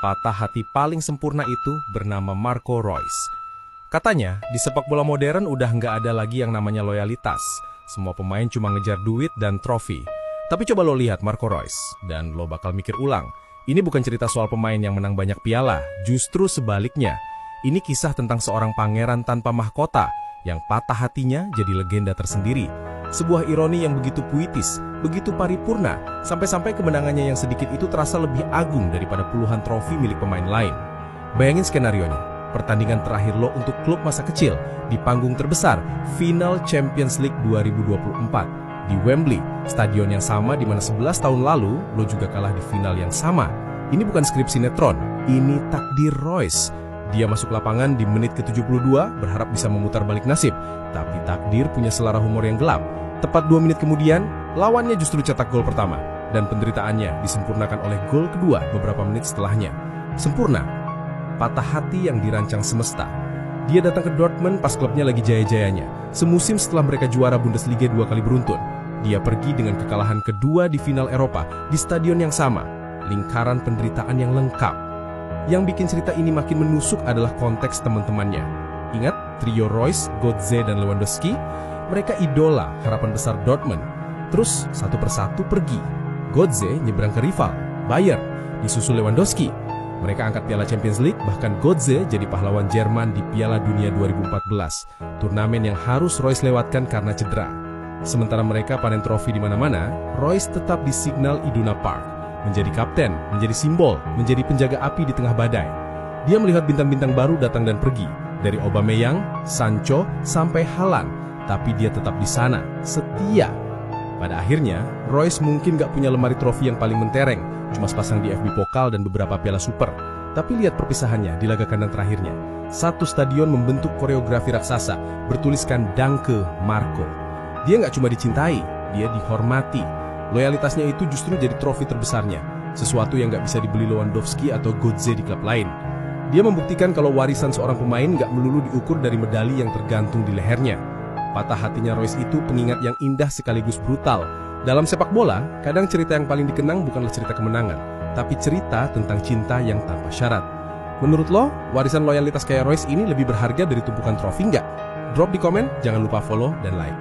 patah hati paling sempurna itu bernama Marco Reus. Katanya, di sepak bola modern udah nggak ada lagi yang namanya loyalitas. Semua pemain cuma ngejar duit dan trofi. Tapi coba lo lihat Marco Reus, dan lo bakal mikir ulang. Ini bukan cerita soal pemain yang menang banyak piala, justru sebaliknya. Ini kisah tentang seorang pangeran tanpa mahkota, yang patah hatinya jadi legenda tersendiri. Sebuah ironi yang begitu puitis, begitu paripurna, sampai-sampai kemenangannya yang sedikit itu terasa lebih agung daripada puluhan trofi milik pemain lain. Bayangin skenarionya, pertandingan terakhir lo untuk klub masa kecil, di panggung terbesar, Final Champions League 2024, di Wembley, stadion yang sama di mana 11 tahun lalu lo juga kalah di final yang sama. Ini bukan skrip sinetron, ini takdir Reus. Dia masuk lapangan di menit ke-72 berharap bisa memutar balik nasib, tapi takdir punya selera humor yang gelap. Tepat 2 menit kemudian, lawannya justru cetak gol pertama, dan penderitaannya disempurnakan oleh gol kedua beberapa menit setelahnya. Sempurna, patah hati yang dirancang semesta. Dia datang ke Dortmund pas klubnya lagi jaya-jayanya, semusim setelah mereka juara Bundesliga 2 kali beruntun. Dia pergi dengan kekalahan kedua di final Eropa, di stadion yang sama, lingkaran penderitaan yang lengkap. Yang bikin cerita ini makin menusuk adalah konteks teman-temannya. Ingat, trio Reus, Götze, dan Lewandowski? Mereka idola, harapan besar Dortmund. Terus, satu persatu pergi. Götze nyebrang ke rival, Bayern, disusul Lewandowski. Mereka angkat Piala Champions League, bahkan Götze jadi pahlawan Jerman di Piala Dunia 2014. Turnamen yang harus Reus lewatkan karena cedera. Sementara mereka panen trofi di mana-mana, Reus tetap di Signal Iduna Park. Menjadi kapten, menjadi simbol, menjadi penjaga api di tengah badai. Dia melihat bintang-bintang baru datang dan pergi, dari Aubameyang, Sancho, sampai Haaland, tapi dia tetap di sana, setia. Pada akhirnya, Reus mungkin gak punya lemari trofi yang paling mentereng, cuma sepasang di FB Pokal dan beberapa piala super. Tapi lihat perpisahannya di laga kandang terakhirnya. Satu stadion membentuk koreografi raksasa, bertuliskan Danke Marco. Dia gak cuma dicintai, dia dihormati. Loyalitasnya itu justru jadi trofi terbesarnya, sesuatu yang gak bisa dibeli Lewandowski atau Götze di klub lain. Dia membuktikan kalau warisan seorang pemain gak melulu diukur dari medali yang tergantung di lehernya. Patah hatinya Reus itu pengingat yang indah sekaligus brutal. Dalam sepak bola, kadang cerita yang paling dikenang bukanlah cerita kemenangan, tapi cerita tentang cinta yang tanpa syarat. Menurut lo, warisan loyalitas kayak Reus ini lebih berharga dari tumpukan trofi nggak? Drop di komen, jangan lupa follow dan like.